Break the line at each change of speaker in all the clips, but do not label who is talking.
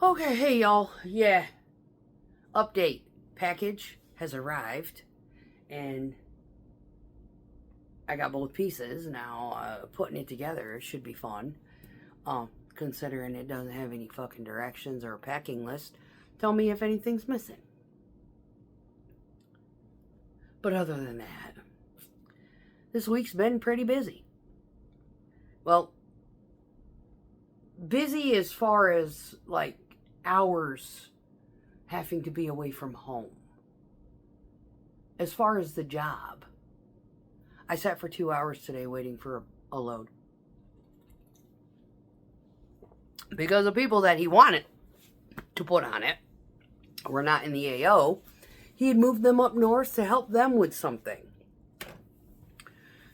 Okay, hey y'all. Yeah. Update. Package has arrived and I got both pieces. Now, putting it together should be fun. Considering it doesn't have any fucking directions or a packing list. Tell me if anything's missing. But other than that, this week's been pretty busy. Well, busy as far as like hours having to be away from home. As far as the job, I sat for 2 hours today waiting for a load. Because the people that he wanted to put on it were not in the AO. He had moved them up north to help them with something.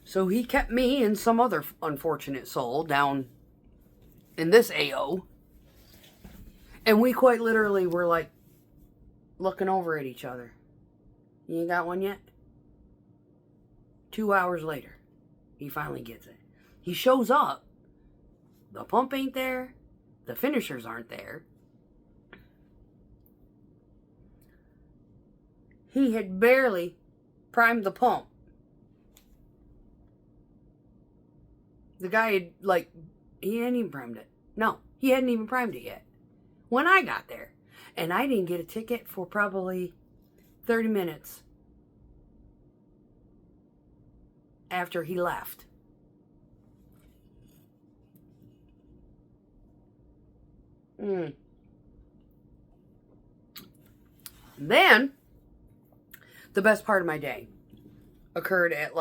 So he kept me and some other unfortunate soul down in this AO. And we quite literally were like looking over at each other. You ain't got one yet? 2 hours later, he finally gets it. He shows up. The pump ain't there. The finishers aren't there. He had barely primed the pump. The guy had, he hadn't even primed it. No, he hadn't even primed it yet. When I got there. And I didn't get a ticket for probably 30 minutes after he left. Then, the best part of my day occurred at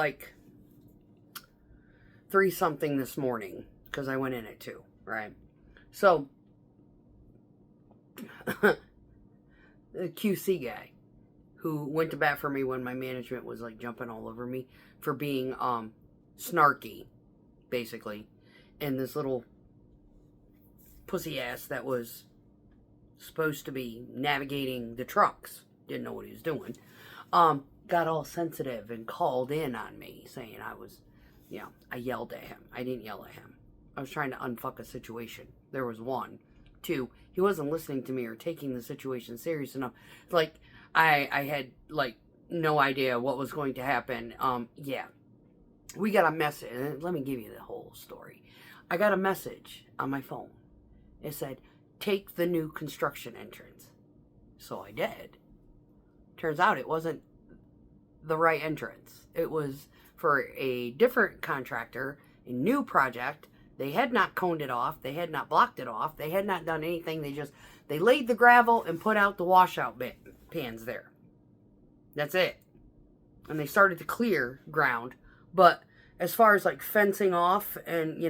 3 something this morning, because I went in at 2, right? So, the QC guy who went to bat for me when my management was jumping all over me for being snarky, basically, and this little pussy ass that was supposed to be navigating the trucks, didn't know what he was doing, got all sensitive and called in on me, saying I yelled at him. I didn't yell at him. I was trying to unfuck a situation. There was 1. 2, he wasn't listening to me or taking the situation serious enough. I had no idea what was going to happen. We got a message. Let me give you the whole story. I got a message on my phone. It said, take the new construction entrance. So I did. Turns out it wasn't the right entrance. It was for a different contractor, a new project. They had not coned it off. They had not blocked it off. They had not done anything. They laid the gravel and put out the washout pans there. That's it. And they started to clear ground. But as far as fencing off and,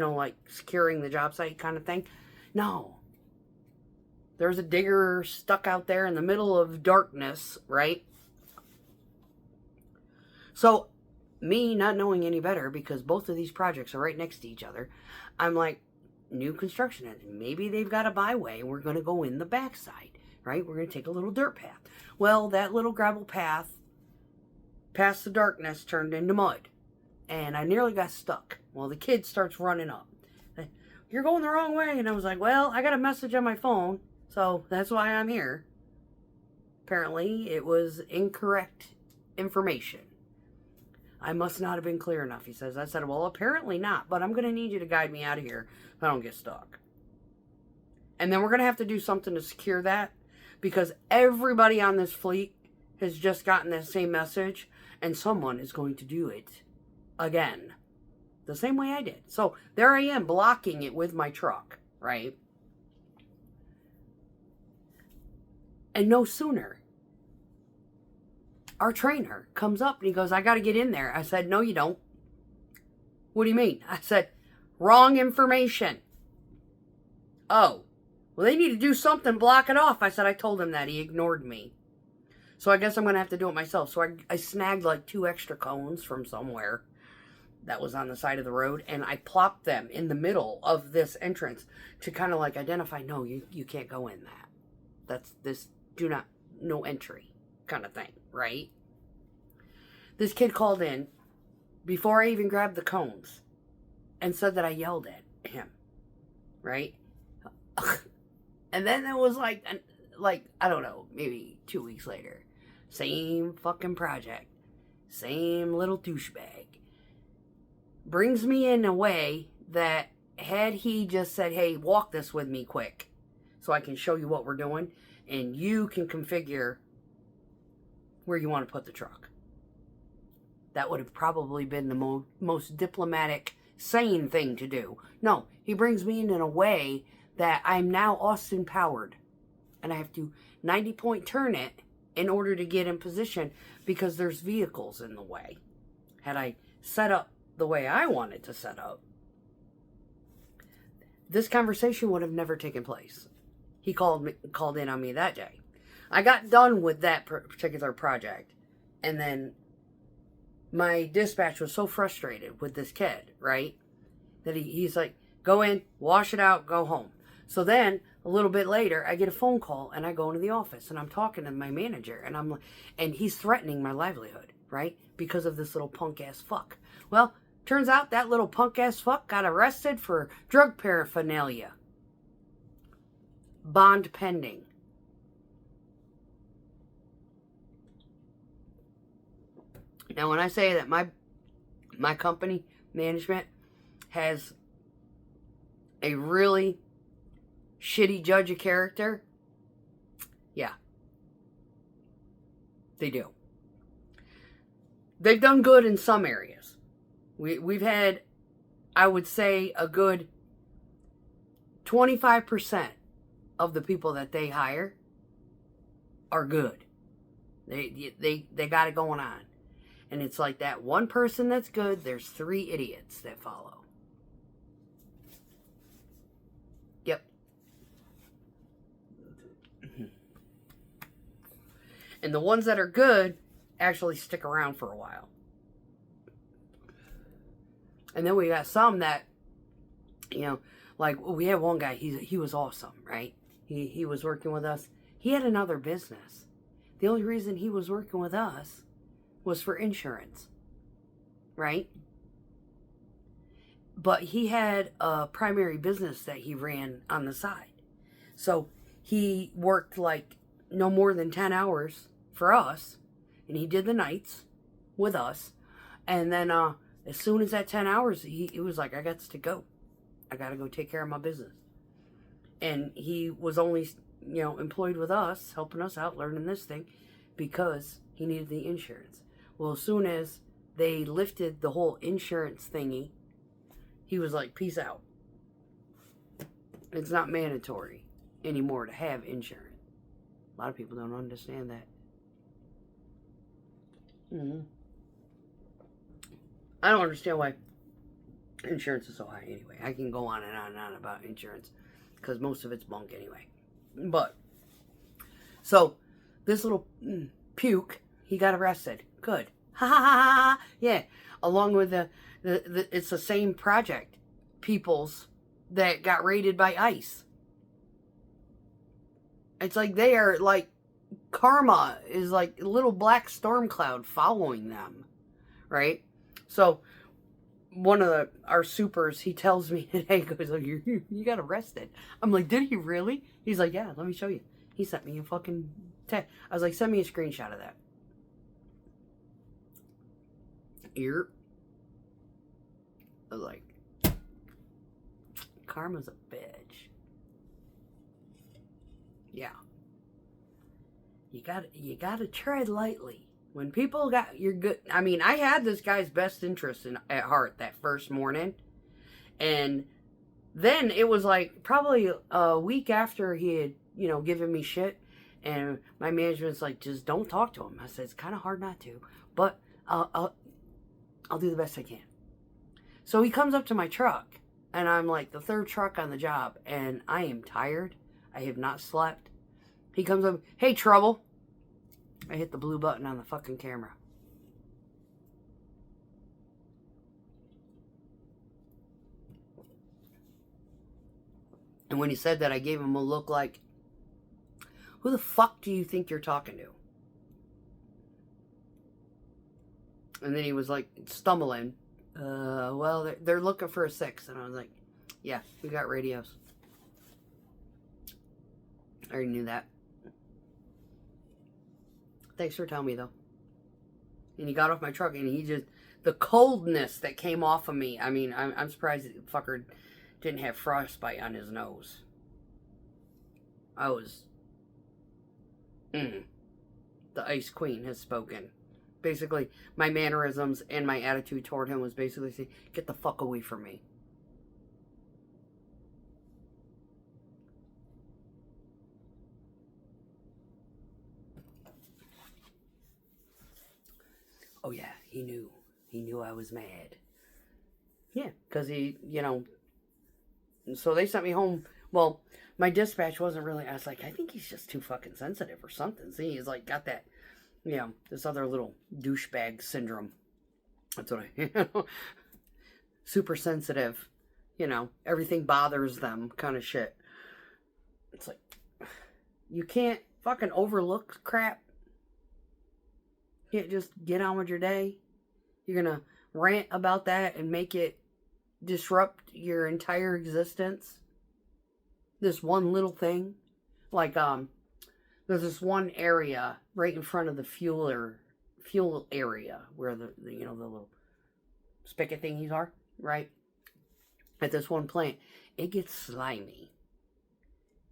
securing the job site kind of thing, no. There was a digger stuck out there in the middle of darkness, right? So, me not knowing any better, because both of these projects are right next to each other, I'm like, new construction. Maybe they've got a byway. We're going to go in the backside, right? We're going to take a little dirt path. Well, that little gravel path, past the darkness, turned into mud. And I nearly got stuck. Well, the kid starts running up. You're going the wrong way. And I was like, well, I got a message on my phone, so that's why I'm here. Apparently, it was incorrect information. I must not have been clear enough, he says. I said, well, apparently not, but I'm going to need you to guide me out of here so I don't get stuck. And then we're going to have to do something to secure that, because everybody on this fleet has just gotten that same message, and someone is going to do it again. The same way I did. So there I am, blocking it with my truck, right? And no sooner, our trainer comes up and he goes, I got to get in there. I said, no, you don't. What do you mean? I said, wrong information. Oh, well, they need to do something, block it off. I said, I told him that. He ignored me. So I guess I'm going to have to do it myself. So I snagged 2 extra cones from somewhere that was on the side of the road, and I plopped them in the middle of this entrance to kind of identify, no, you can't go in that. That's this, no entry kind of thing, right? This kid called in before I even grabbed the cones and said that I yelled at him, right? And then it was like, I don't know, maybe 2 weeks later. Same fucking project. Same little douchebag. Brings me in a way that had he just said, hey, walk this with me quick so I can show you what we're doing and you can configure where you want to put the truck. That would have probably been the most diplomatic, sane thing to do. No, he brings me in a way that I'm now Austin powered. And I have to 90-point turn it in order to get in position because there's vehicles in the way. Had I set up the way I wanted to set up, this conversation would have never taken place. He called in on me that day. I got done with that particular project, and then my dispatch was so frustrated with this kid, right, that he's like, go in, wash it out, go home. So then a little bit later, I get a phone call, and I go into the office, and I'm talking to my manager, and I'm like, and he's threatening my livelihood, right, because of this little punk ass fuck. Well, turns out that little punk ass fuck got arrested for drug paraphernalia. Bond pending. Now, when I say that my company management has a really shitty judge of character, yeah, they do. They've done good in some areas. We've had, I would say, a good 25% of the people that they hire are good. They got it going on. And it's like that one person that's good, there's 3 idiots that follow. Yep. And the ones that are good actually stick around for a while. And then we got some that, you know, like we had one guy, he was awesome, right? He was working with us. He had another business. The only reason he was working with us was for insurance, right? But he had a primary business that he ran on the side. So he worked like no more than 10 hours for us, and he did the nights with us. And then as soon as that 10 hours, he was like, I got to go. I got to go take care of my business. And he was only, you know, employed with us, helping us out, learning this thing, because he needed the insurance. Well, as soon as they lifted the whole insurance thingy, he was like, peace out. It's not mandatory anymore to have insurance. A lot of people don't understand that. I don't understand why insurance is so high anyway. I can go on and on and on about insurance because most of it's bunk anyway. But, so, this little puke, he got arrested. Good. Ha ha ha ha. Yeah. Along with it's the same project peoples that got raided by ICE. It's like they are like, karma is like a little black storm cloud following them. Right? So, one of our supers, he tells me today, he goes, oh, you got arrested. I'm like, did he really? He's like, yeah, let me show you. He sent me a fucking text. I was like, send me a screenshot of that. Here. I was like, karma's a bitch. Yeah. You gotta tread lightly. When people got your good, I mean, I had this guy's best interest at heart that first morning. And then it was like probably a week after he had, you know, given me shit. And my management's like, just don't talk to him. I said, it's kind of hard not to, but I'll do the best I can. So he comes up to my truck, and I'm like the 3rd truck on the job, and I am tired. I have not slept. He comes up, hey, trouble. I hit the blue button on the fucking camera. And when he said that, I gave him a look like, who the fuck do you think you're talking to? And then he was like stumbling. Well, they're looking for a 6. And I was like, yeah, we got radios. I already knew that. Thanks for telling me, though. And he got off my truck, and he just... The coldness that came off of me. I mean, I'm surprised the fucker didn't have frostbite on his nose. I was... The Ice Queen has spoken. Basically, my mannerisms and my attitude toward him was basically saying, get the fuck away from me. Oh yeah, he knew. He knew I was mad. Yeah, because he, you know... So they sent me home. Well, my dispatch wasn't really... I was like, I think he's just too fucking sensitive or something. See, he's like got that, you know, this other little douchebag syndrome. That's what I... super sensitive. You know, everything bothers them kind of shit. It's like, you can't fucking overlook crap. You can't just get on with your day. You're gonna rant about that and make it disrupt your entire existence. This one little thing. Like, there's this one area right in front of the fuel area where the you know, the little spigot thingies are, right? At this one plant. It gets slimy.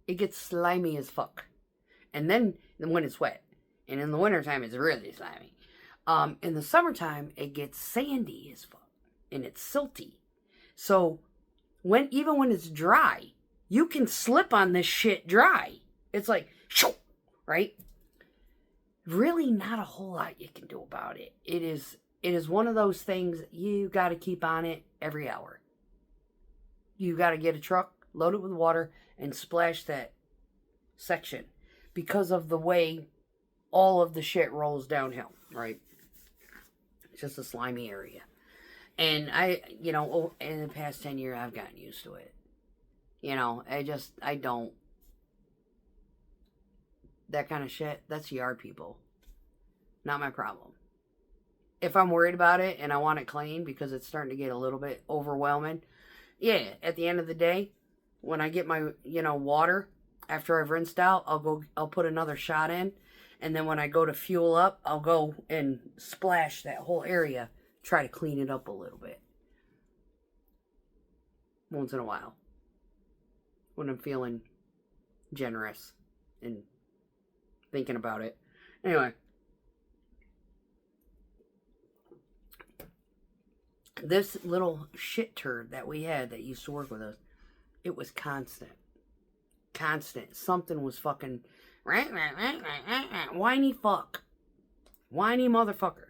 It gets slimy as fuck. And then when it's wet. And in the wintertime, it's really slimy. In the summertime, it gets sandy as fuck. And it's silty. So, even when it's dry, you can slip on this shit dry. It's like, shoo, right? Really not a whole lot you can do about it. It is one of those things you got to keep on it every hour. You got to get a truck, load it with water, and splash that section. Because of the way all of the shit rolls downhill, right? It's just a slimy area. And you know, in the past 10 years, I've gotten used to it. You know, I don't. That kind of shit, that's yard people. Not my problem. If I'm worried about it and I want it clean because it's starting to get a little bit overwhelming, yeah, at the end of the day, when I get my, you know, water, after I've rinsed out, I'll put another shot in. And then when I go to fuel up, I'll go and splash that whole area. Try to clean it up a little bit. Once in a while. When I'm feeling generous and thinking about it. Anyway. This little shit turd that we had that used to work with us, it was constant. Constant. Something was fucking... whiny fuck. Whiny motherfucker.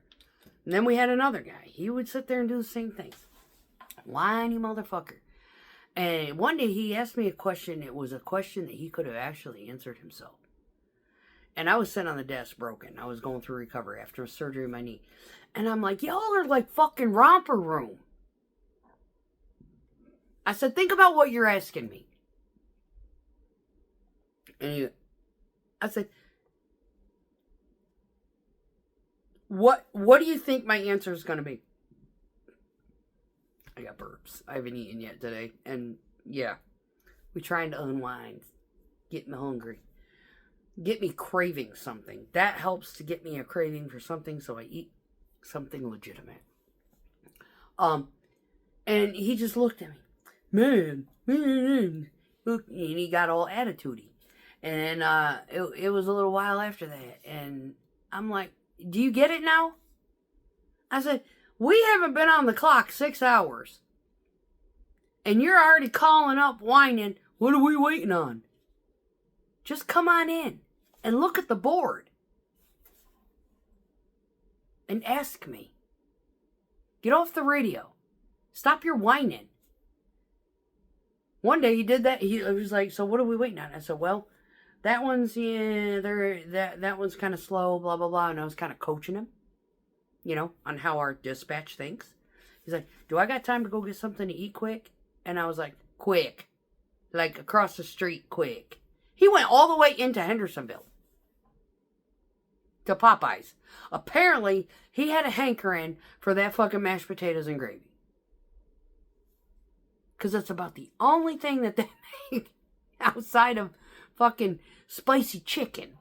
And then we had another guy. He would sit there and do the same things. Whiny motherfucker. And one day he asked me a question. It was a question that he could have actually answered himself. And I was sitting on the desk broken. I was going through recovery after a surgery on my knee. And I'm like, y'all are like fucking romper room. I said, think about what you're asking me. And I said, what do you think my answer is going to be? I got burps. I haven't eaten yet today. And yeah, we're trying to unwind. Get me hungry. Get me craving something. That helps to get me a craving for something, so I eat something legitimate. And he just looked at me. Man. And he got all attitude-y. And it was a little while after that. And I'm like, do you get it now? I said, we haven't been on the clock 6 hours. And you're already calling up whining. What are we waiting on? Just come on in and look at the board. And ask me. Get off the radio. Stop your whining. One day he did that. He was like, so what are we waiting on? I said, well, that one's, yeah, that one's kind of slow, blah, blah, blah. And I was kind of coaching him, you know, on how our dispatch thinks. He's like, do I got time to go get something to eat quick? And I was like, quick. Like across the street, quick. He went all the way into Hendersonville. To Popeyes. Apparently, he had a hankering for that fucking mashed potatoes and gravy. Because that's about the only thing that they make outside of fucking spicy chicken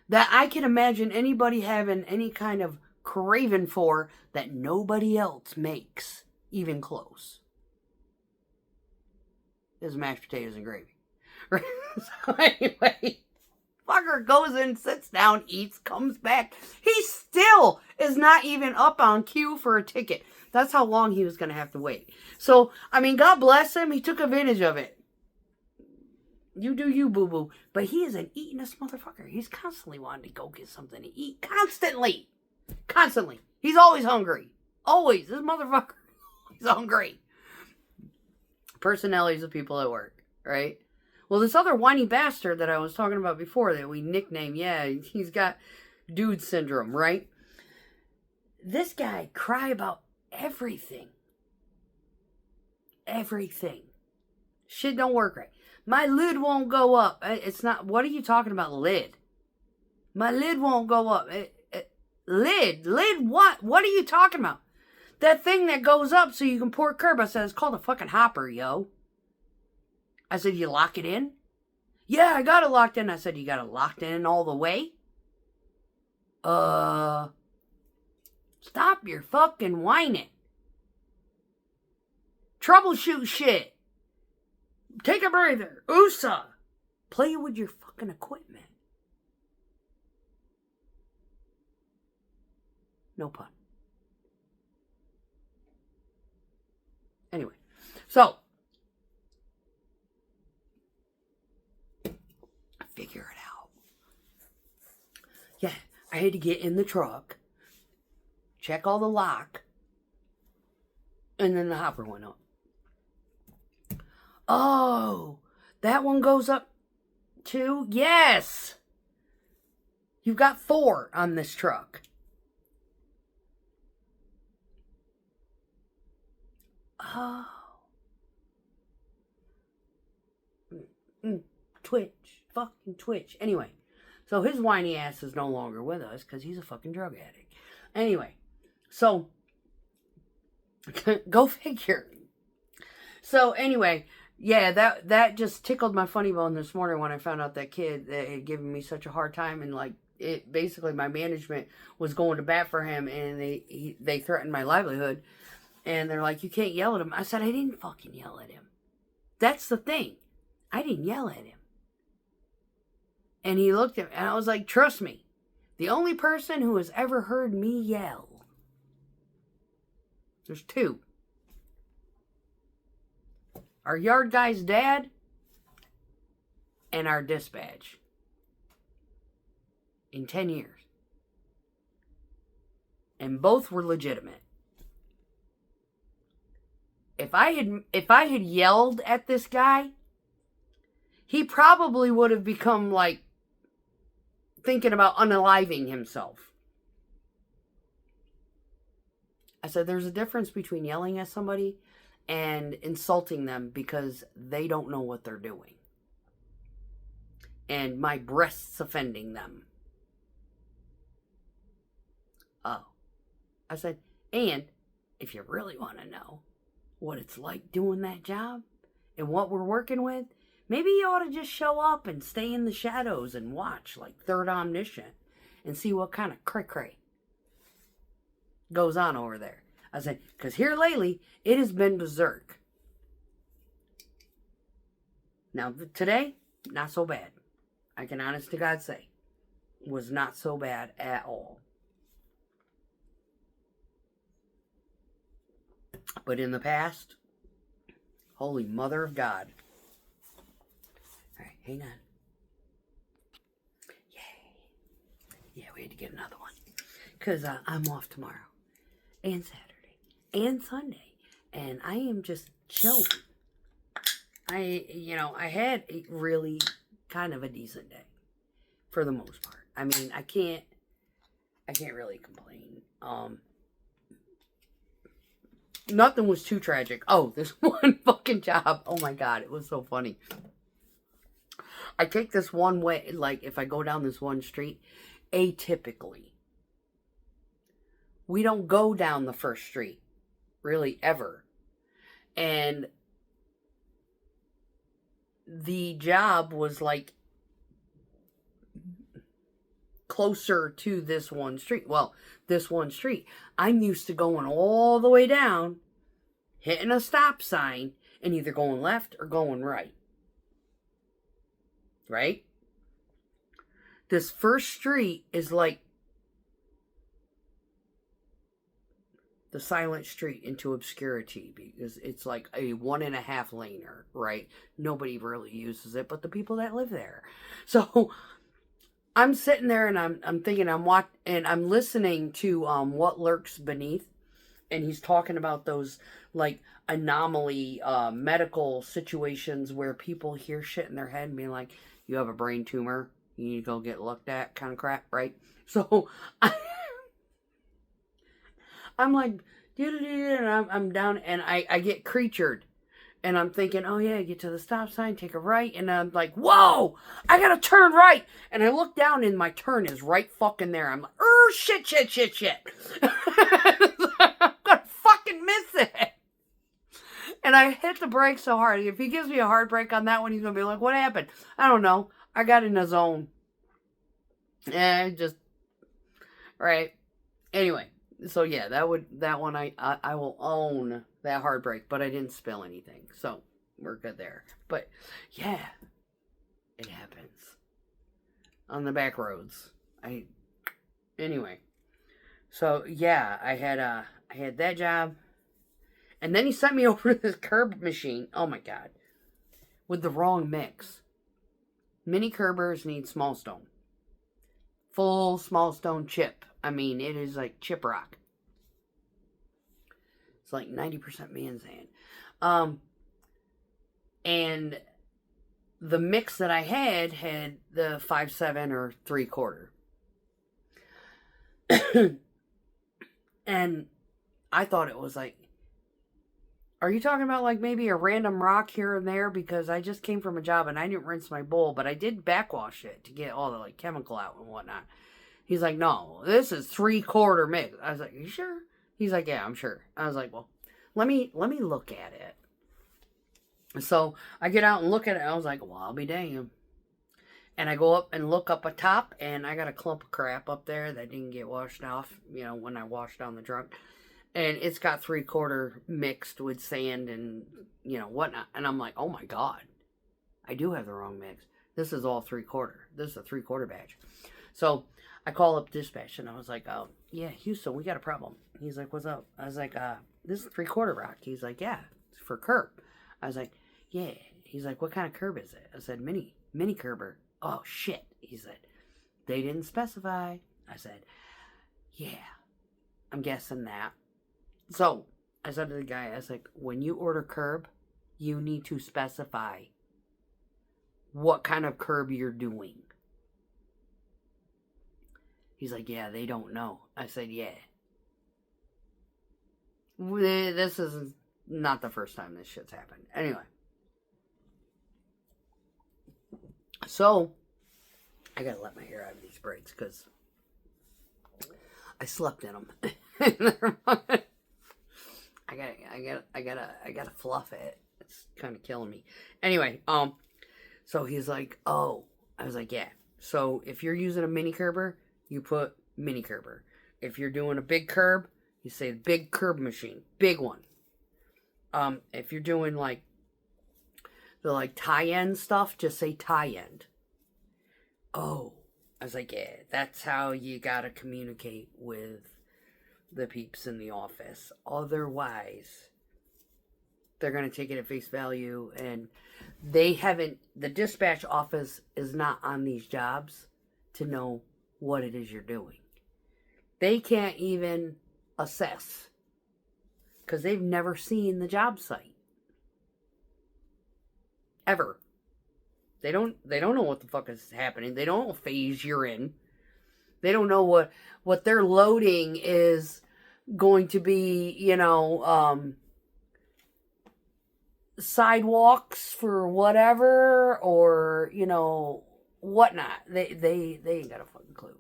that I can imagine anybody having any kind of craving for that nobody else makes even close. Is mashed potatoes and gravy. Right? So anyway, fucker goes in, sits down, eats, comes back. He still is not even up on queue for a ticket. That's how long he was going to have to wait. So, I mean, God bless him. He took advantage of it. You do you, boo-boo. But he is an eating-ass motherfucker. He's constantly wanting to go get something to eat. Constantly. Constantly. He's always hungry. Always. This motherfucker. He's hungry. Personalities of people at work, right? Well, this other whiny bastard that I was talking about before that we nicknamed, yeah, he's got dude syndrome, right? This guy cry about everything. Everything. Shit don't work right. My lid won't go up. It's not, what are you talking about, lid? My lid won't go up. Lid what? What are you talking about? That thing that goes up so you can pour curb. I said, it's called a fucking hopper, yo. I said, you lock it in? Yeah, I got it locked in. I said, you got it locked in all the way? Stop your fucking whining. Troubleshoot shit. Take a breather. USA. Play with your fucking equipment. No pun. Anyway, so figure it out. Yeah, I had to get in the truck, check all the lock, and then the hopper went up. Oh, that one goes up too? Yes! You've got 4 on this truck. Oh. Twitch. Fucking Twitch. Anyway, so his whiny ass is no longer with us because he's a fucking drug addict. Anyway, so go figure. So anyway, yeah, that just tickled my funny bone this morning when I found out that kid that had given me such a hard time, and like it basically my management was going to bat for him, and they threatened my livelihood, and they're like, you can't yell at him. I said, I didn't fucking yell at him. That's the thing. I didn't yell at him. And he looked at me, and I was like, trust me, the only person who has ever heard me yell, there's 2. Our yard guy's dad and our dispatch. In 10 years. And both were legitimate. If I had yelled at this guy, he probably would have become like thinking about unaliving himself. I said, there's a difference between yelling at somebody and insulting them because they don't know what they're doing. And my breasts offending them. Oh. I said, and if you really want to know what it's like doing that job and what we're working with, maybe you ought to just show up and stay in the shadows and watch like Third Omniscient and see what kind of cray-cray goes on over there. I said, because here lately, it has been berserk. Now, today, not so bad. I can honest to God say, was not so bad at all. But in the past, holy mother of God. All right, hang on. Yay. Yeah, we had to get another one. Because I'm off tomorrow. And Saturday. And Sunday. And I am just chilling. I had a really kind of a decent day. For the most part. I mean, I can't really complain. Nothing was too tragic. Oh, this one fucking job. Oh my God, it was so funny. I take this one way, like if I go down this one street, atypically. We don't go down the first street, really, ever. And the job was like closer to this one street. Well, this one street. I'm used to going all the way down, hitting a stop sign, and either going left or going right. Right? This first street is like the silent street into obscurity because it's like a 1.5 laner, right? Nobody really uses it but the people that live there. So I'm sitting there and I'm thinking I'm listening to What Lurks Beneath, and he's talking about those like anomaly medical situations where people hear shit in their head and be like, you have a brain tumor, you need to go get looked at, kind of crap, right? So I'm like, and I'm down, and I get creatured. And I'm thinking, oh yeah, get to the stop sign, take a right, and I'm like, whoa, I gotta turn right. And I look down, and my turn is right fucking there. I'm like, shit. I'm gonna fucking miss it. And I hit the brake so hard. If he gives me a hard brake on that one, he's gonna be like, what happened? I don't know. I got in a zone. And just, right. Anyway. So yeah, that one I will own that hard brake, but I didn't spill anything, so we're good there. But yeah, it happens on the back roads. Anyway. So yeah, I had that job, and then he sent me over to this curb machine. Oh my god, with the wrong mix. Mini Kerbers need small stone, full small stone chip. I mean, it is like chip rock. It's like 90% man's hand. And the mix that I had the 5/7 or 3/4. And I thought it was like, are you talking about like maybe a random rock here and there? Because I just came from a job and I didn't rinse my bowl, but I did backwash it to get all the like chemical out and whatnot. He's like, no, this is 3/4 mix. I was like, you sure? He's like, yeah, I'm sure. I was like, well, let me look at it. So I get out and look at it. And I was like, well, I'll be damned. And I go up and look up a top, and I got a clump of crap up there that didn't get washed off, when I washed down the truck. And it's got 3/4 mixed with sand and, whatnot. And I'm like, oh my God, I do have the wrong mix. This is all 3/4. This is a 3/4 batch. So I call up dispatch and I was like, oh, yeah, Houston, we got a problem. He's like, what's up? I was like, this is 3/4 rock. He's like, yeah, it's for curb. I was like, yeah. He's like, what kind of curb is it? I said, mini Kerber. Oh, shit. He said, they didn't specify. I said, yeah, I'm guessing that. So I said to the guy, I was like, when you order curb, you need to specify what kind of curb you're doing. He's like, yeah, they don't know. I said, yeah. This is not the first time this shit's happened. Anyway. So, I gotta let my hair out of these braids because I slept in them. I gotta fluff it. It's kind of killing me. Anyway, so he's like, oh. I was like, yeah. So, if you're using a mini Kerber, you put mini Kerber. If you're doing a big curb, you say big curb machine. Big one. If you're doing like the like tie-end stuff, just say tie-end. Oh. I was like, yeah, that's how you gotta communicate with the peeps in the office. Otherwise, they're gonna take it at face value, and the dispatch office is not on these jobs to know what it is you're doing. They can't even assess because they've never seen the job site ever. They don't know what the fuck is happening. They don't know what phase you're in. They don't know what their loading is going to be, sidewalks for whatever, or, whatnot. They ain't got a fucking clue.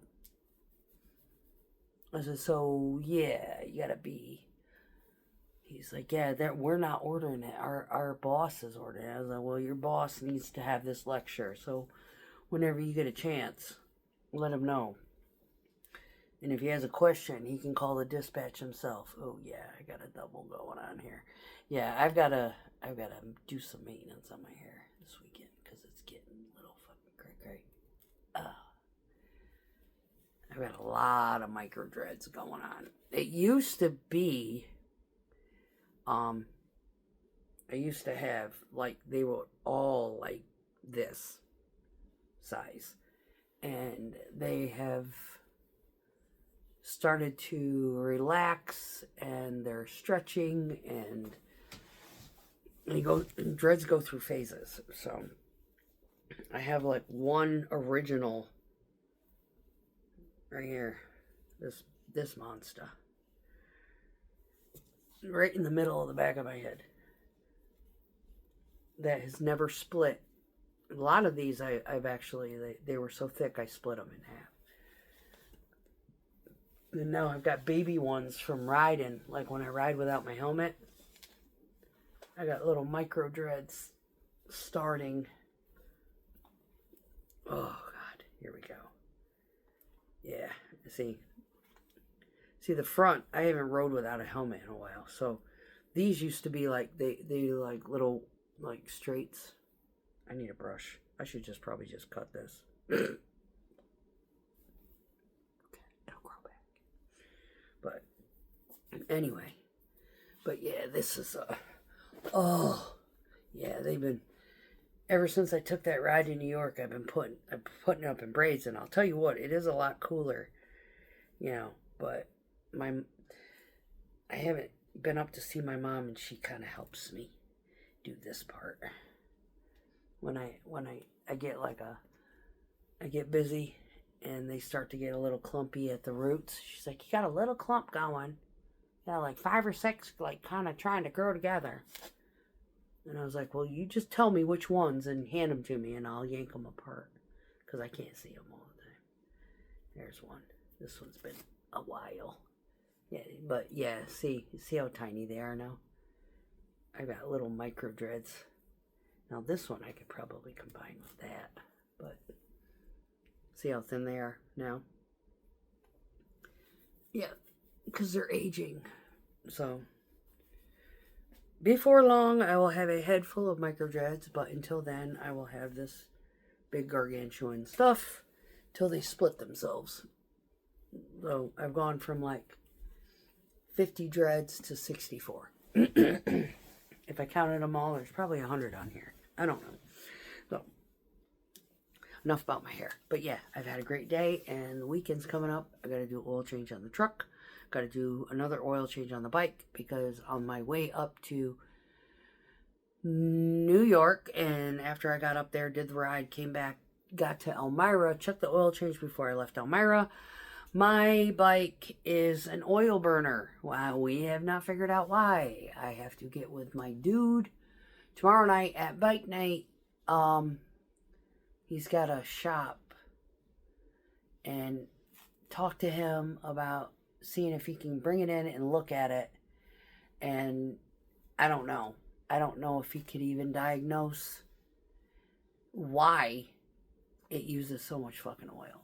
I said, so, yeah, you gotta be, He's like, yeah, that we're not ordering it. Our boss is ordering it. I was like, well, your boss needs to have this lecture. So whenever you get a chance, let him know. And if he has a question, he can call the dispatch himself. Oh yeah, I got a double going on here. Yeah, I've gotta do some maintenance on my hair this weekend because it's getting a little fucking cray. I've got a lot of micro dreads going on. It used to be, I used to have, like, they were all like this size. And they have started to relax and they're stretching and dreads go through phases. So I have like one original right here, this monster right in the middle of the back of my head that has never split. A lot of these I've actually, they were so thick I split them in half. And now I've got baby ones from riding, like when I ride without my helmet. I got little micro dreads starting. Oh God, here we go. Yeah, see the front, I haven't rode without a helmet in a while. So these used to be like, they like little like straights. I need a brush. I should probably just cut this. Okay, it'll grow back. But anyway, but yeah, this is oh yeah, they've been, ever since I took that ride in New York, I've been putting up in braids, and I'll tell you what, it is a lot cooler, you know. But I haven't been up to see my mom, and she kind of helps me do this part. When I get like I get busy and they start to get a little clumpy at the roots. She's like, you got a little clump going. You got like 5 or 6 like kind of trying to grow together. And I was like, well, you just tell me which ones and hand them to me and I'll yank them apart. Because I can't see them all the time. There's one. This one's been a while. Yeah, but yeah, see how tiny they are now? I got little micro dreads. Now this one I could probably combine with that, but see how thin they are now? Yeah, because they're aging. So before long I will have a head full of micro dreads, but until then I will have this big gargantuan stuff till they split themselves. So I've gone from like 50 dreads to 64. If I counted them all, there's probably 100 on here. I don't know. So, enough about my hair. But yeah, I've had a great day, and the weekend's coming up. I gotta do oil change on the truck. Gotta do another oil change on the bike, because on my way up to New York, and after I got up there, did the ride, came back, got to Elmira, checked the oil change before I left Elmira. My bike is an oil burner. Wow, we have not figured out why. I have to get with my dude tomorrow night at bike night. He's got a shop, and talk to him about seeing if he can bring it in and look at it. And I don't know if he could even diagnose why it uses so much fucking oil.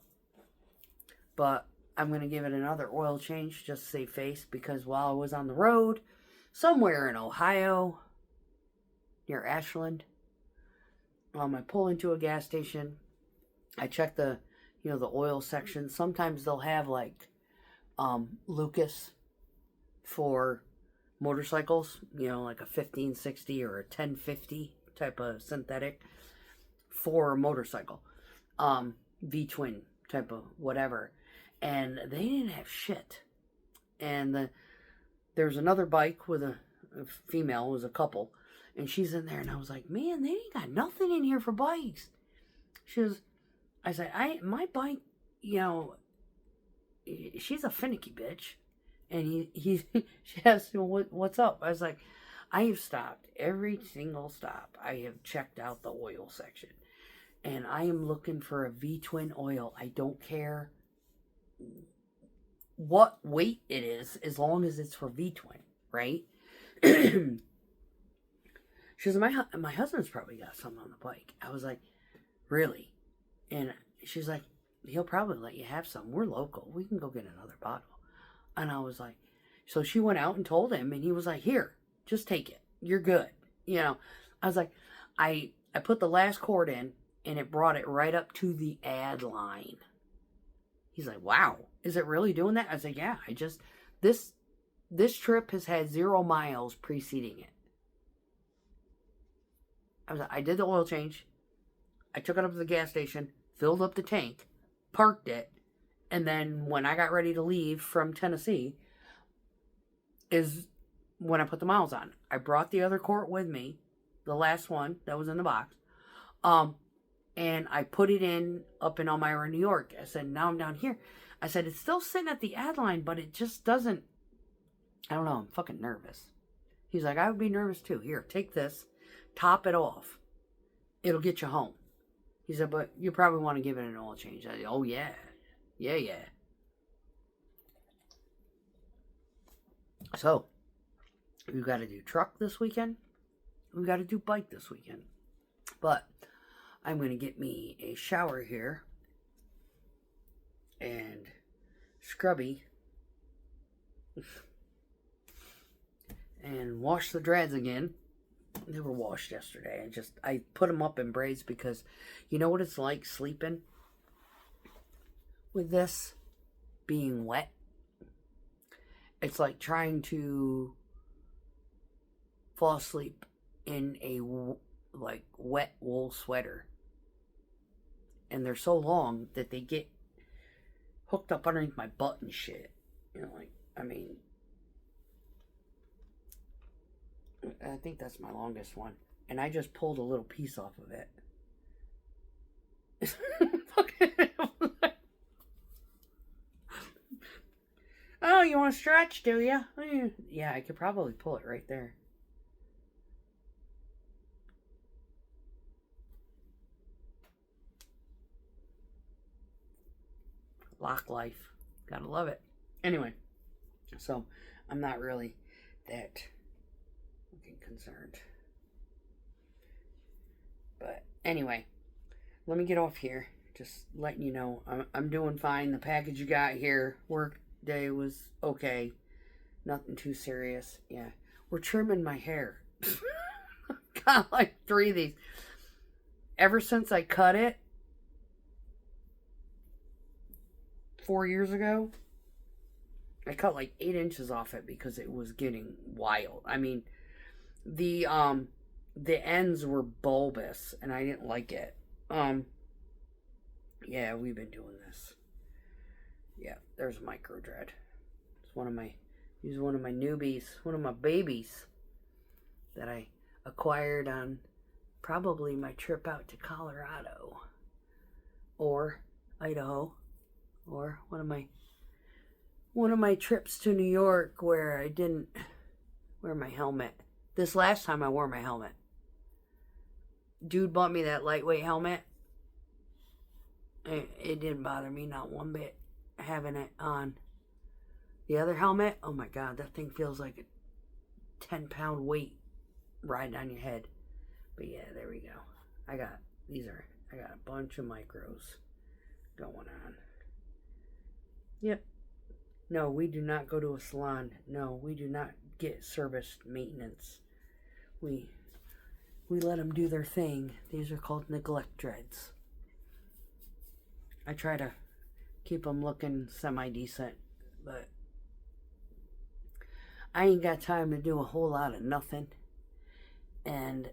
But I'm going to give it another oil change just to save face, because while I was on the road somewhere in Ohio near Ashland, I pull into a gas station. I check the oil section. Sometimes they'll have like Lucas for motorcycles, like a 1560 or a 1050 type of synthetic for a motorcycle, V-twin type of whatever. And they didn't have shit. And there's another bike with a female, it was a couple, and she's in there, and I was like, man, they ain't got nothing in here for bikes. I said, my bike, she's a finicky bitch. And she asked me, what's up? I was like, I have stopped every single stop. I have checked out the oil section, and I am looking for a V-twin oil. I don't care what weight it is, as long as it's for V-twin, right? She was like, my husband's probably got something on the bike. I was like, really? And she's like, he'll probably let you have some. We're local. We can go get another bottle. And I was like, so she went out and told him, and he was like, here, just take it. You're good. You know, I was like, I put the last quart in, and it brought it right up to the ad line. He's like, wow, is it really doing that? I was like, yeah, this trip has had 0 miles preceding it. I did the oil change. I took it up to the gas station, filled up the tank, parked it, and then when I got ready to leave from Tennessee is when I put the miles on. I brought the other quart with me, the last one that was in the box, and I put it in up in Elmira, New York. I said, now I'm down here. I said, it's still sitting at the ad line, but it just doesn't, I don't know, I'm fucking nervous. He's like, I would be nervous too. Here, take this, top it off. It'll get you home. He said, but you probably want to give it an oil change. I said, oh, yeah. Yeah. So, we've got to do truck this weekend. We've got to do bike this weekend. But I'm going to get me a shower here. And scrubby. And wash the dreads again. They were washed yesterday. I put them up in braids because you know what it's like sleeping with this being wet? It's like trying to fall asleep in a like wet wool sweater. And they're so long that they get hooked up underneath my butt and shit. You know, like, I mean, I think that's my longest one. And I just pulled a little piece off of it. Oh, you want to stretch, do you? Yeah, I could probably pull it right there. Lock life. Gotta love it. Anyway, so I'm not really that concerned. But anyway, let me get off here. Just letting you know I'm doing fine. The package you got here, work day was okay. Nothing too serious. Yeah. We're trimming my hair. Got like 3 of these. Ever since I cut it 4 years ago, I cut like 8 inches off it because it was getting wild. I mean, the ends were bulbous and I didn't like it. Yeah, we've been doing this. Yeah, there's Micro Dread. He's one of my newbies, one of my babies that I acquired on probably my trip out to Colorado or Idaho, or one of my trips to New York where I didn't wear my helmet. This last time I wore my helmet. Dude bought me that lightweight helmet. It didn't bother me not one bit having it on. The other helmet, oh my god, that thing feels like a 10-pound weight riding on your head. But yeah, there we go. I got a bunch of micros going on. Yep. No, we do not go to a salon. No, we do not get service maintenance. We let them do their thing. These are called neglect dreads. I try to keep them looking semi-decent, but I ain't got time to do a whole lot of nothing. And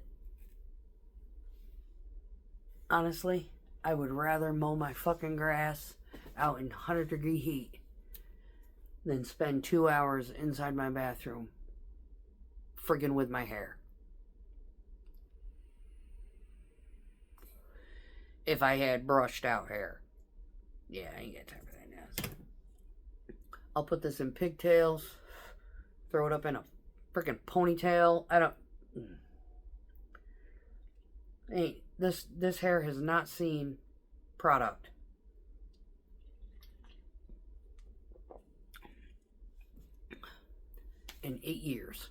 honestly, I would rather mow my fucking grass out in 100-degree heat than spend 2 hours inside my bathroom friggin' with my hair. If I had brushed out hair. Yeah, I ain't got time for that now. So I'll put this in pigtails, throw it up in a freaking ponytail. This hair has not seen product. In 8 years.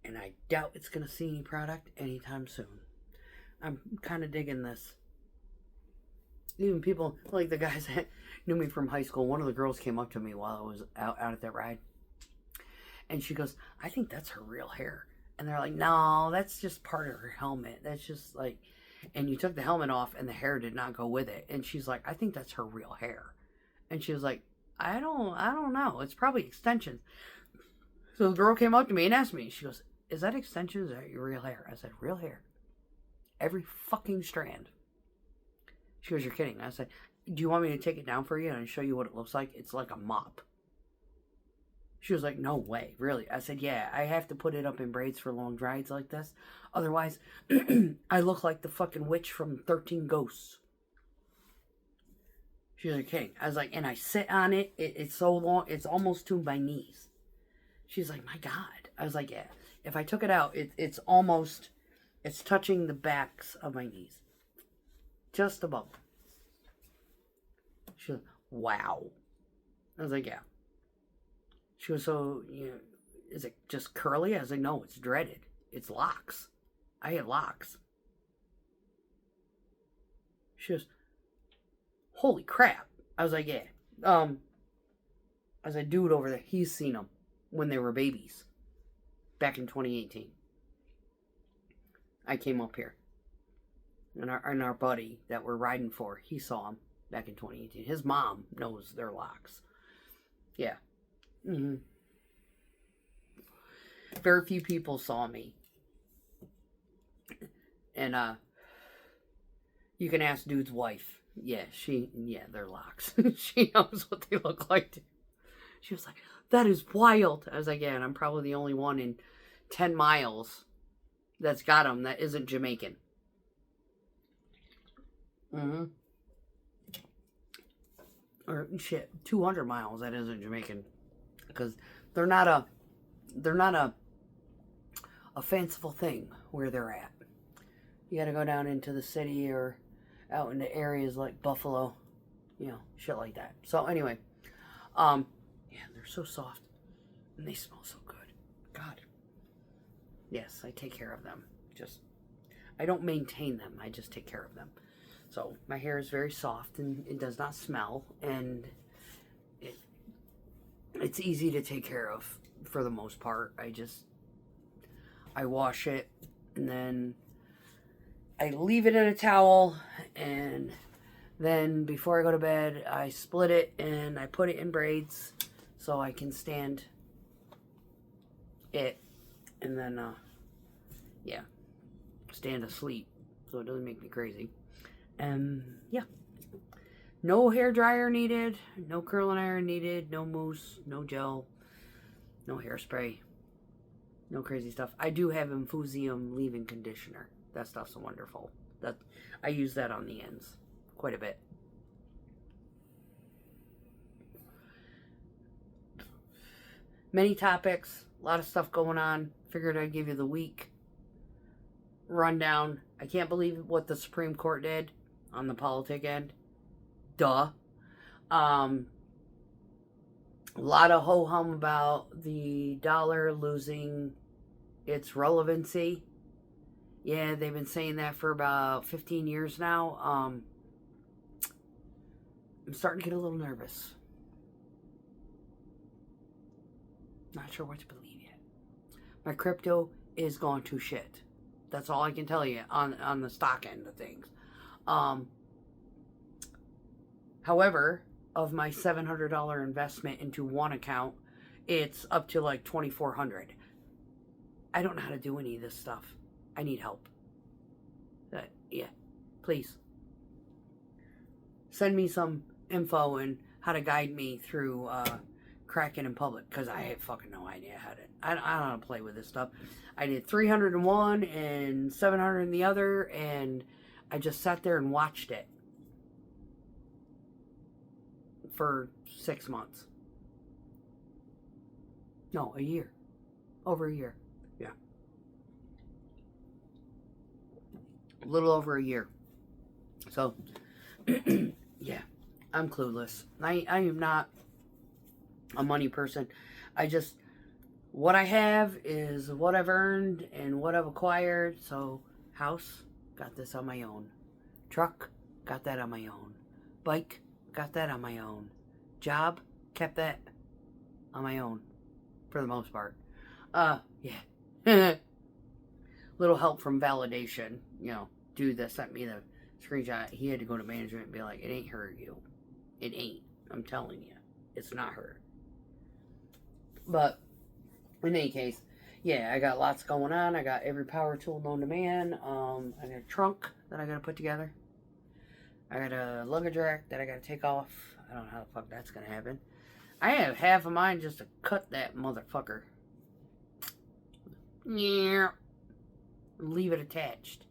And I doubt it's going to see any product anytime soon. I'm kind of digging this. Even people, like the guys that knew me from high school, one of the girls came up to me while I was out at that ride. And she goes, I think that's her real hair. And they're like, no, that's just part of her helmet. That's just like, and you took the helmet off and the hair did not go with it. And she's like, I think that's her real hair. And she was like, I don't know. It's probably extensions. So the girl came up to me and asked me, she goes, is that extensions or is that your real hair? I said, real hair. Every fucking strand. She goes, you're kidding. I said, do you want me to take it down for you and show you what it looks like? It's like a mop. She was like, no way, really? I said, yeah, I have to put it up in braids for long rides like this. Otherwise, I look like the fucking witch from 13 Ghosts. She was like, kidding. I was like, and I sit on it. It's so long, it's almost to my knees. She's like, my God. I was like, yeah. If I took it out, it's almost, it's touching the backs of my knees. Just above. She was like, wow. I was like, yeah. She was so, is it just curly? I was like, no, it's dreaded. It's locks. I had locks. She goes, holy crap. I was like, yeah. I was like, dude over there, he's seen them when they were babies. Back in 2018. I came up here. And our buddy that we're riding for, he saw him back in 2018. His mom knows their locks. Yeah. Mm-hmm. Very few people saw me. And you can ask dude's wife. Yeah, they're locks. She knows what they look like. She was like, that is wild. I was like, yeah, and I'm probably the only one in 10 miles that's got them that isn't Jamaican. Mm-hmm. Or shit, 200 miles that isn't Jamaican. Because they're not a fanciful thing where they're at. You gotta go down into the city or out into areas like Buffalo, shit like that. So anyway, yeah, they're so soft and they smell so good. God. Yes, I take care of them. I don't maintain them. I just take care of them. So my hair is very soft and it does not smell, and it's easy to take care of for the most part. I wash it and then I leave it in a towel, and then before I go to bed, I split it and I put it in braids so I can stand it, and then, stand asleep so it doesn't make me crazy. And, yeah. No hair dryer needed, no curling iron needed, no mousse, no gel, no hairspray, no crazy stuff. I do have Infusium leave-in conditioner. That stuff's wonderful. I use that on the ends quite a bit. Many topics, a lot of stuff going on. Figured I'd give you the week rundown. I can't believe what the Supreme Court did on the politic end. Duh. A lot of ho-hum about the dollar losing its relevancy. Yeah, they've been saying that for about 15 years now. I'm starting to get a little nervous. Not sure what to believe yet. My crypto is going to shit. That's all I can tell you on the stock end of things. However, of my $700 investment into one account, it's up to like $2,400. I don't know how to do any of this stuff. I need help. Yeah, please. Send me some info and how to guide me through cracking in public, because I have fucking no idea how to. I don't know how to play with this stuff. I did 300 in one and 700 in the other, and I just sat there and watched it for 6 months. No, a year. Over a year. Yeah. A little over a year. So, yeah, I'm clueless. I am not a money person. what I have is what I've earned and what I've acquired. So, house, got this on my own. Truck, got that on my own. Bike, got that on my own. Job, kept that on my own. For the most part. Yeah. Little help from validation. You know, dude that sent me the screenshot, he had to go to management and be like, it ain't her, you. It ain't. I'm telling you. It's not her. But, in any case, yeah, I got lots going on. I got every power tool known to man. I got a trunk that I gotta put together. I got a luggage rack that I gotta take off. I don't know how the fuck that's gonna happen. I have half of mine just to cut that motherfucker. Yeah. Leave it attached.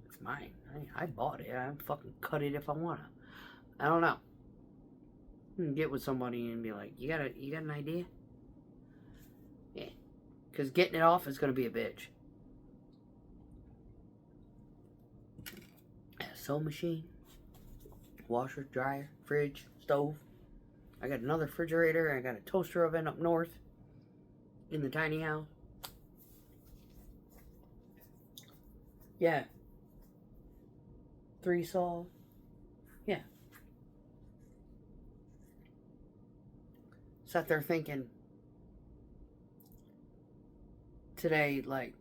It's mine. I bought it. I fucking cut it if I wanna. I don't know. Get with somebody and be like, you got an idea? Yeah. Because getting it off is gonna be a bitch. Sewing machine, washer, dryer, fridge, stove. I got another refrigerator. I got a toaster oven up north in the tiny house. Yeah. 3 saws. Yeah. Sat there thinking today, like,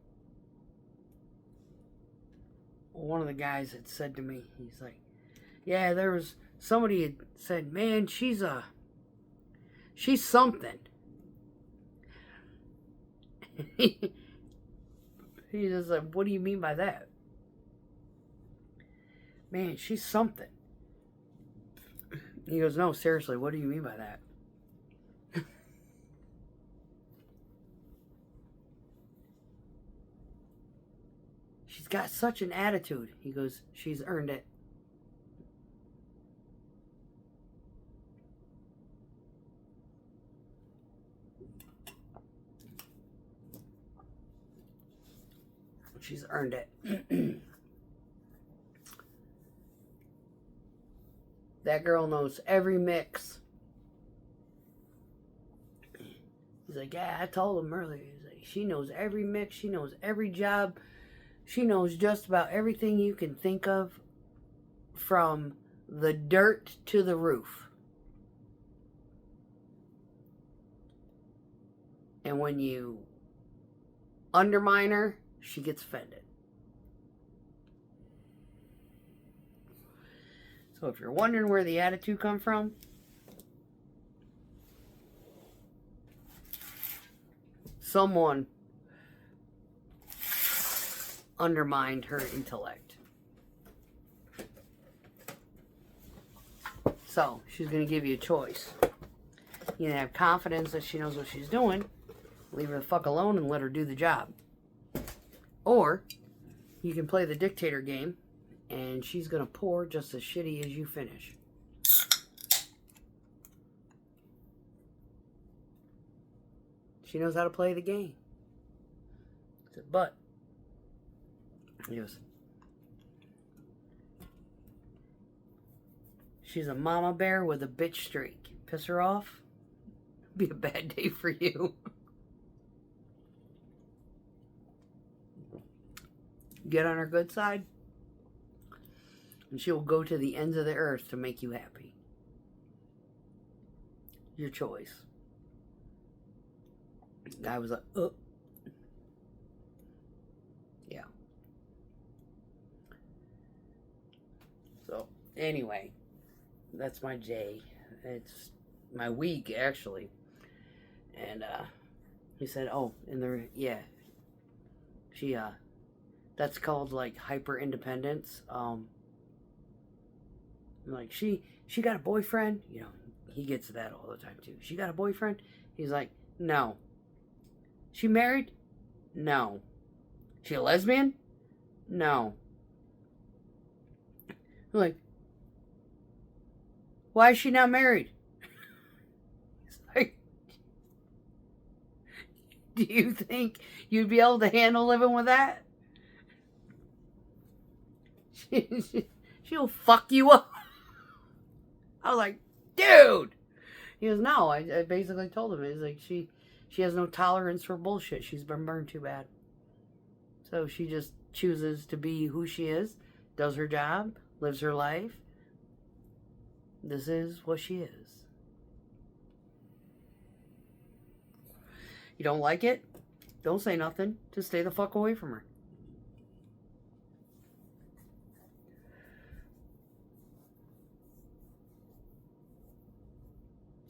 one of the guys had said to me, he's like, yeah, there was somebody had said, man, she's something. He just like, what do you mean by that? Man, she's something. He goes, no, seriously, what do you mean by that? She's got such an attitude. He goes, she's earned it. She's earned it. That girl knows every mix. He's like, yeah, I told him earlier. He's like, she knows every mix. She knows every job. She knows just about everything you can think of, from the dirt to the roof. And when you undermine her, she gets offended. So if you're wondering where the attitude comes from, someone undermined her intellect. So she's going to give you a choice. You can have confidence that she knows what she's doing, leave her the fuck alone and let her do the job. Or you can play the dictator game, and she's going to pour just as shitty as you finish. She knows how to play the game. I said, but, he goes, she's a mama bear with a bitch streak. Piss her off, be a bad day for you. Get on her good side, and she will go to the ends of the earth to make you happy. Your choice. I was like, yeah. So, anyway, that's my day. It's my week, actually. And, he said, oh, she, that's called, like, hyper independence. Like, she got a boyfriend. You know, he gets that all the time, too. She got a boyfriend? He's like, no. She married? No. She a lesbian? No. I'm like, why is she not married? It's like, do you think you'd be able to handle living with that? She'll fuck you up. I was like, dude. He goes, no. I basically told him. He's like, she has no tolerance for bullshit. She's been burned too bad. So she just chooses to be who she is, does her job, lives her life. This is what she is. You don't like it? Don't say nothing. Just stay the fuck away from her.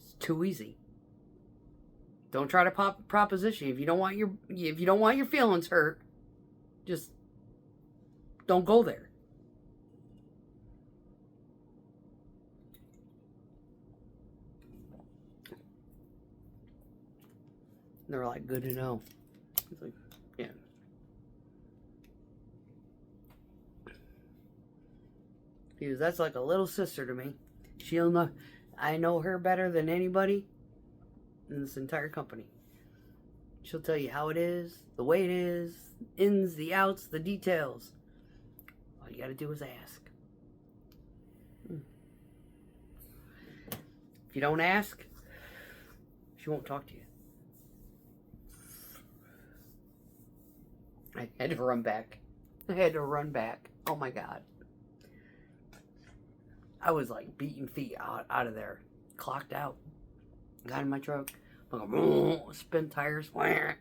It's too easy. Don't try to proposition. If you don't want your feelings hurt, just don't go there. They're like, good to know. It's like, yeah. Because that's like a little sister to me. She'll know. I know her better than anybody in this entire company. She'll tell you how it is, the way it is, ins, the outs, the details. All you gotta do is ask. If you don't ask, she won't talk to you. I had to run back. Oh my God. I was like beating feet out of there. Clocked out. Got in my truck. Like, spin tires. And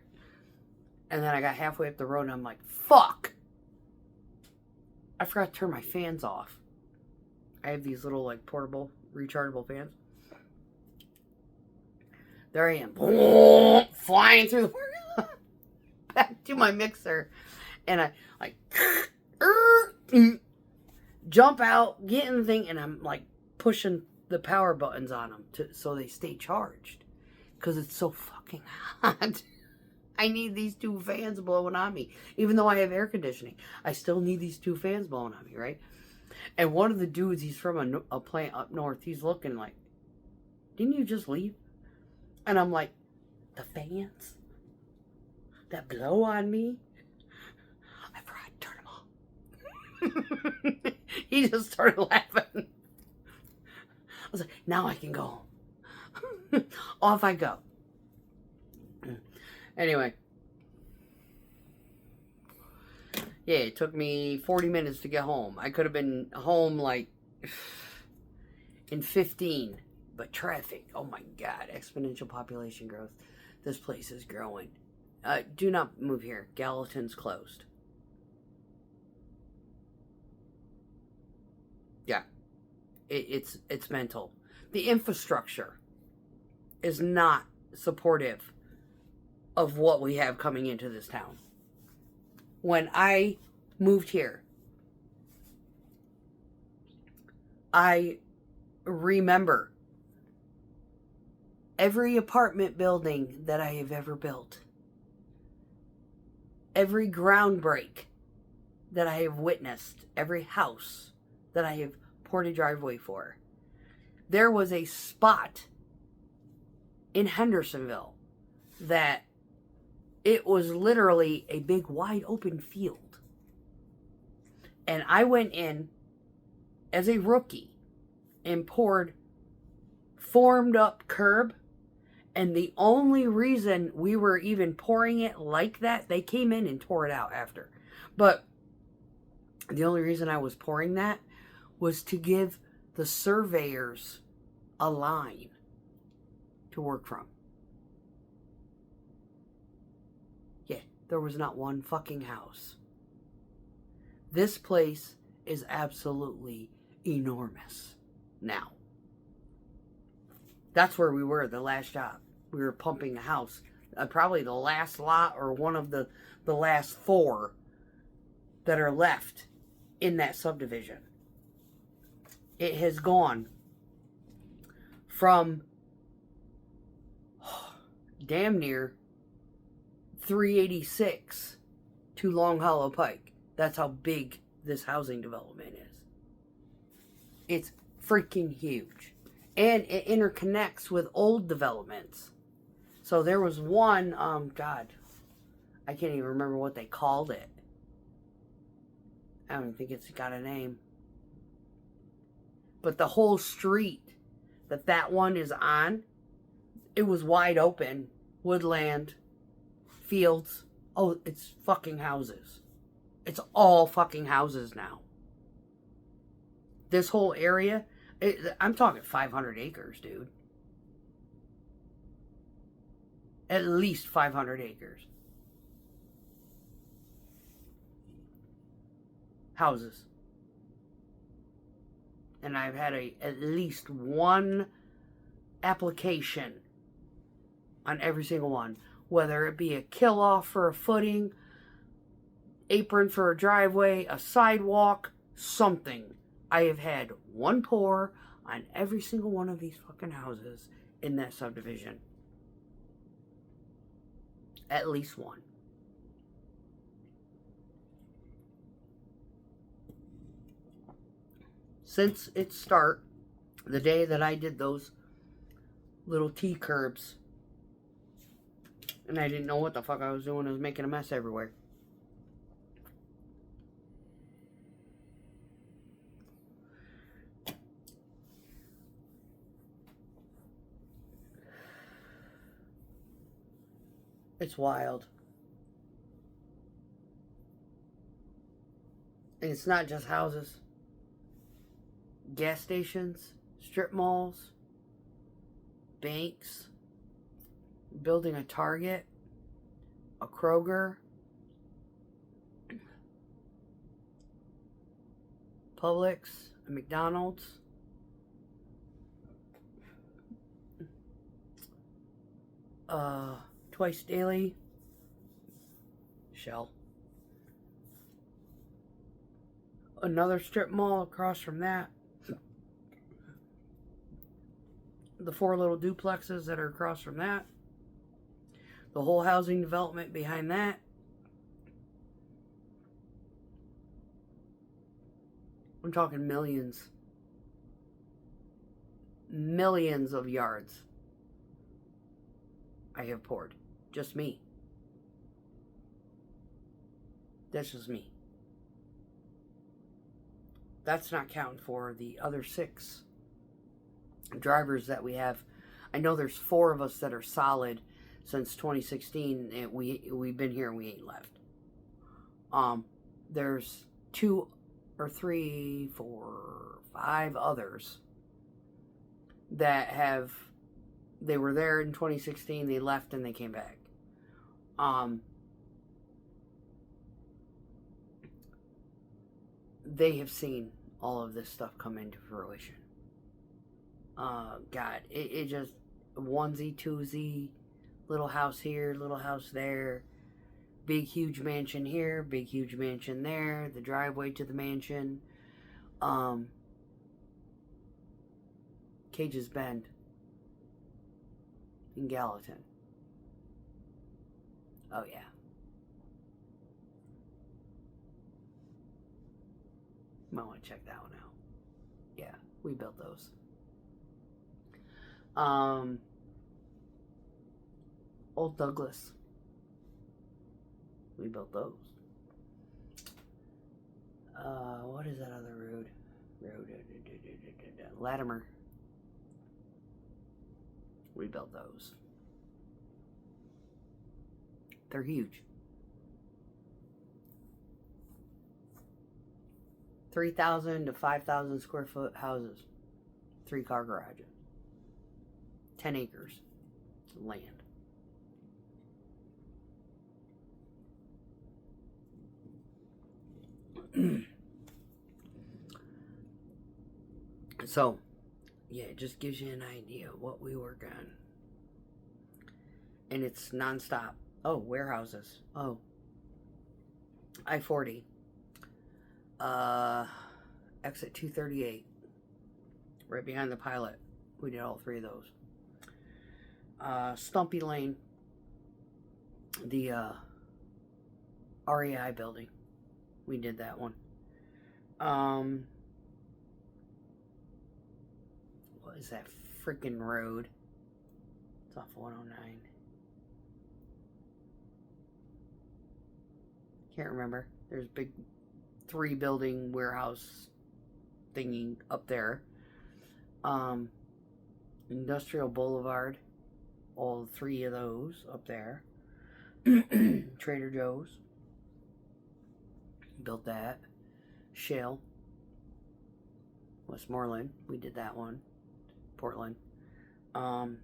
then I got halfway up the road and I'm like, fuck. I forgot to turn my fans off. I have these little like portable, rechargeable fans. There I am. Flying through the parking lot. Back to my mixer. And I like jump out, get in the thing, and I'm like pushing the power buttons on them so they stay charged. Because it's so fucking hot. I need these two fans blowing on me. Even though I have air conditioning, I still need these two fans blowing on me, right? And one of the dudes, he's from a plant up north, he's looking like, didn't you just leave? And I'm like, the fans that blow on me? I forgot to turn them off. He just started laughing. I was like, now I can go home. Off I go. Anyway. Yeah, it took me 40 minutes to get home. I could have been home like in 15. But traffic, oh my God, exponential population growth. This place is growing. Do not move here. Gallatin's closed. Yeah. It's mental. The infrastructure is not supportive of what we have coming into this town. When I moved here, I remember every apartment building that I have ever built, every ground break that I have witnessed, every house that I have poured a driveway for. There was a spot in Hendersonville that it was literally a big wide open field. And I went in as a rookie and poured formed up curb. And the only reason we were even pouring it like that, they came in and tore it out after. But the only reason I was pouring that was to give the surveyors a line to work from. Yeah, there was not one fucking house. This place is absolutely enormous now. That's where we were the last job. We were pumping a house. Probably the last lot or one of the last 4 that are left in that subdivision. It has gone from damn near 386 to Long Hollow Pike. That's how big this housing development is. It's freaking huge. And it interconnects with old developments. So there was one, God, I can't even remember what they called it. I don't think it's got a name. But the whole street that one is on, it was wide open, woodland, fields. Oh, it's fucking houses. It's all fucking houses now. This whole area, I'm talking 500 acres, dude. At least 500 acres. Houses. And I've had at least one application on every single one. Whether it be a kill off for a footing, apron for a driveway, a sidewalk, something. I have had one pour on every single one of these fucking houses in that subdivision. At least one. Since its start, the day that I did those little T curbs, and I didn't know what the fuck I was doing, I was making a mess everywhere. It's wild. And it's not just houses. Gas stations, strip malls, banks, building a Target, a Kroger, Publix, a McDonald's, Twice Daily, Shell. Another strip mall across from that. The 4 little duplexes that are across from that. The whole housing development behind that. I'm talking millions. Millions of yards I have poured. Just me. That's just me. That's not counting for the other 6 drivers that we have. I know there's 4 of us that are solid since 2016, and we've been here and we ain't left. There's 2 or 3, 4, 5 others that they were there in 2016, they left and they came back. They have seen all of this stuff come into fruition. God, it just onesie, twosie, little house here, little house there, big huge mansion here, big huge mansion there, the driveway to the mansion, Cage's Bend in Gallatin. Oh yeah. Might want to check that one out. Yeah, we built those. Old Douglas. We built those. What is that other road? Latimer. We built those. They're huge. 3,000 to 5,000 square foot houses. 3-car garages. 10 acres of land. So, yeah, it just gives you an idea of what we work on. And it's nonstop. Oh, warehouses. Oh. I-40. Exit 238. Right behind the Pilot. We did all 3 of those. Stumpy Lane. The REI building. We did that one. What is that freaking road? It's off 109. Can't remember. There's big 3-building warehouse thingy up there. Industrial Boulevard, all three of those up there. Trader Joe's, built that. Shell, Westmoreland, we did that one. Portland, Portland.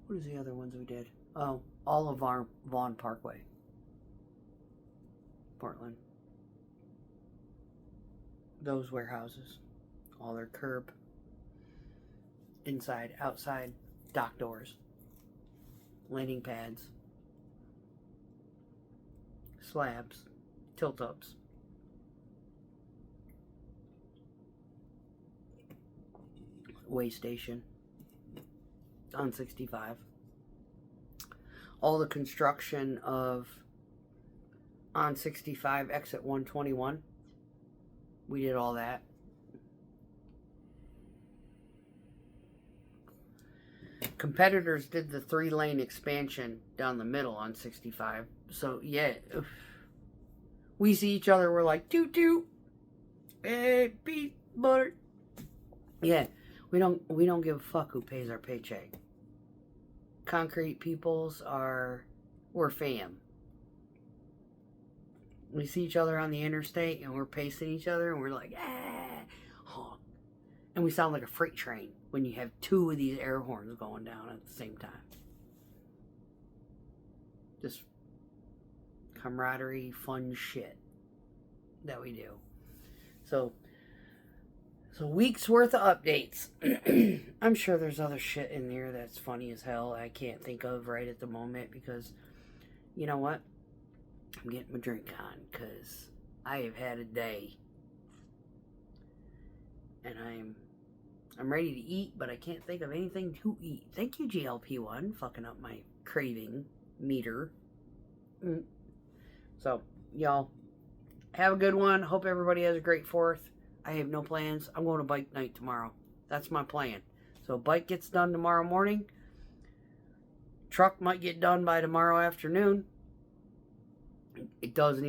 What is the other ones we did? Oh, all of our Vaughn Parkway, Portland. Those warehouses, all their curb, inside, outside, dock doors, landing pads, slabs, tilt-ups. Way station on 65. All the construction of on 65 exit 121. We did all that. Competitors did the 3-lane expansion down the middle on 65. So yeah, we see each other, we're like, toot toot, hey, peanut butter. Yeah, we don't give a fuck who pays our paycheck. Concrete peoples we're fam. We see each other on the interstate and we're pacing each other and we're like, honk. And we sound like a freight train when you have two of these air horns going down at the same time. Just camaraderie, fun shit that we do. So week's worth of updates. I'm sure there's other shit in there that's funny as hell I can't think of right at the moment because, you know what? I'm getting my drink on because I have had a day. And I'm ready to eat, but I can't think of anything to eat. Thank you, GLP-1, fucking up my craving meter. So, y'all, have a good one. Hope everybody has a great 4th. I have no plans. I'm going to bike night tomorrow. That's my plan. So bike gets done tomorrow morning. Truck might get done by tomorrow afternoon. It does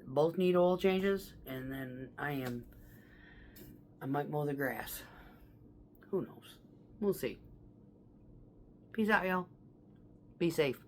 both need oil changes, and then I might mow the grass. Who knows? We'll see. Peace out, y'all. Be safe.